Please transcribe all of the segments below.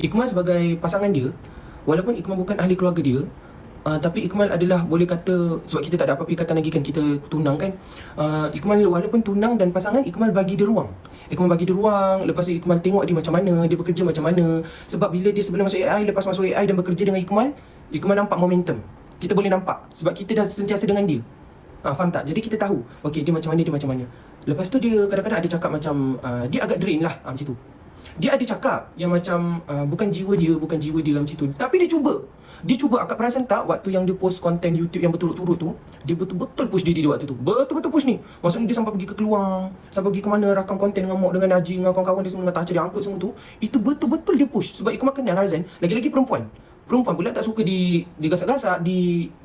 Ikmal sebagai pasangan dia, walaupun Ikmal bukan ahli keluarga dia, tapi Ikmal adalah, boleh kata, sebab kita tak ada apa-apa ikatan lagi kan, kita tunang kan. Ikmal walaupun tunang dan pasangan, Ikmal bagi dia ruang. Ikmal bagi dia ruang, lepas tu Ikmal tengok dia macam mana, dia bekerja macam mana. Sebab bila dia sebelum masuk AI, lepas masuk AI dan bekerja dengan Ikmal, Ikmal nampak momentum. Kita boleh nampak, sebab kita dah sentiasa dengan dia. Faham tak? Jadi kita tahu, okay, dia macam mana, dia macam mana. Lepas tu dia kadang-kadang ada cakap macam, dia agak drain lah, macam tu. Dia ada cakap yang macam, bukan jiwa dia macam tu. Tapi dia cuba. Dia cuba. Akak perasan tak waktu yang dia post konten YouTube yang berturut-turut tu, dia betul-betul push diri dia waktu tu. Betul-betul push ni. Maksudnya dia sampai pergi ke Keluang, sampai pergi ke mana, rakam konten ngamuk dengan Najib, dengan kawan-kawan dia semua, nak cari angkut semua tu. Itu betul-betul dia push. Sebab Ikmal kenal Harzan, lagi-lagi perempuan. Perempuan pula tak suka digasak-gasak,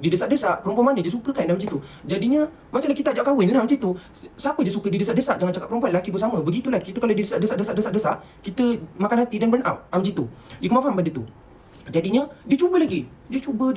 didesak-desak. Perempuan mana je suka kan macam tu. Jadinya macam kita ajak kahwin lah macam tu. Siapa je suka didesak-desak, jangan cakap perempuan, lelaki pun sama. Begitulah, kita kalau didesak-desak, kita makan hati dan burn out macam tu. Ikmal faham benda tu. Jadinya dia cuba lagi. Dia cuba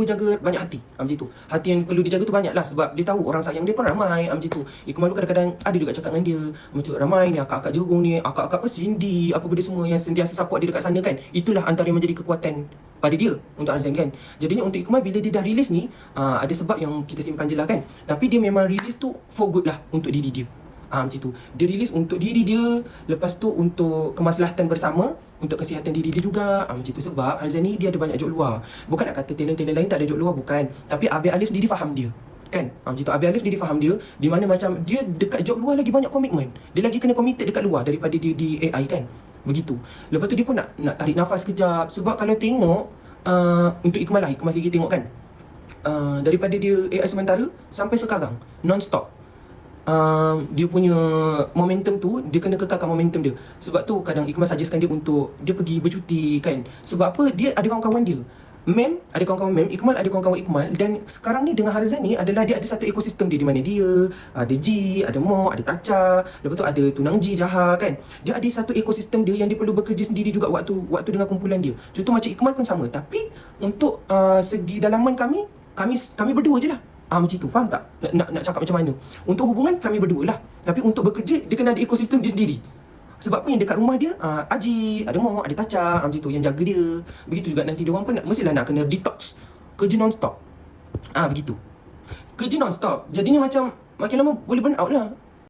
jaga banyak hati macam tu. Hati yang perlu dijaga tu banyak lah, sebab dia tahu orang sayang dia pun ramai macam tu. Ikmal kadang-kadang ada juga cakap dengan dia macam tu, ramai ni akak-akak Jerung ni, akak-akak apa Cindy, apa benda semua yang sentiasa support dia dekat sana kan. Itulah antara yang menjadi kekuatan pada dia untuk Harzan kan. Jadinya untuk Ikmal, bila dia dah release ni, ada sebab yang kita simpan je lah kan. Tapi dia memang release tu for good lah untuk diri dia. Macam tu. Dia release untuk diri dia, lepas tu untuk kemaslahatan bersama, untuk kesihatan diri dia juga. Macam tu. Sebab Harzan ni dia ada banyak job luar. Bukan nak kata talent-talent lain tak ada job luar, bukan. Tapi Abi Alif sendiri faham dia. Kan? Macam tu. Abi Alif sendiri faham dia, di mana macam dia dekat job luar lagi banyak komitmen. Dia lagi kena committed dekat luar daripada dia di AI kan. Begitu. Lepas tu dia pun nak tarik nafas kejap. Sebab kalau tengok, untuk Ikmal lah, Ikmal sendiri tengok kan, daripada dia AI sementara sampai sekarang, non-stop. Dia punya momentum tu, dia kena kekalkan momentum dia. Sebab tu kadang Ikmal suggestkan dia untuk dia pergi bercuti kan. Sebab apa? Dia ada kawan-kawan dia. Mem ada kawan-kawan Mem, Ikmal ada kawan-kawan Ikmal. Dan sekarang ni dengan Harzan ni adalah dia ada satu ekosistem dia, di mana dia ada G, ada Mo, ada Tacha, lepas tu ada Tunang G, Jaha kan. Dia ada satu ekosistem dia yang dia perlu bekerja sendiri juga waktu dengan kumpulan dia. Contoh macam Ikmal pun sama. Tapi untuk segi dalaman kami berdua je lah. Macam tu, faham tak? Nak cakap macam mana? Untuk hubungan kami berdua lah. Tapi untuk bekerja, dia kena ada ekosistem dia sendiri. Sebab apa yang dekat rumah dia, Aji, ada Mo, ada Tacha, macam tu, yang jaga dia. Begitu juga nanti diorang pun mestilah nak kena detox. Kerja non-stop. Begitu. Kerja non-stop. Jadinya macam makin lama boleh burn out lah.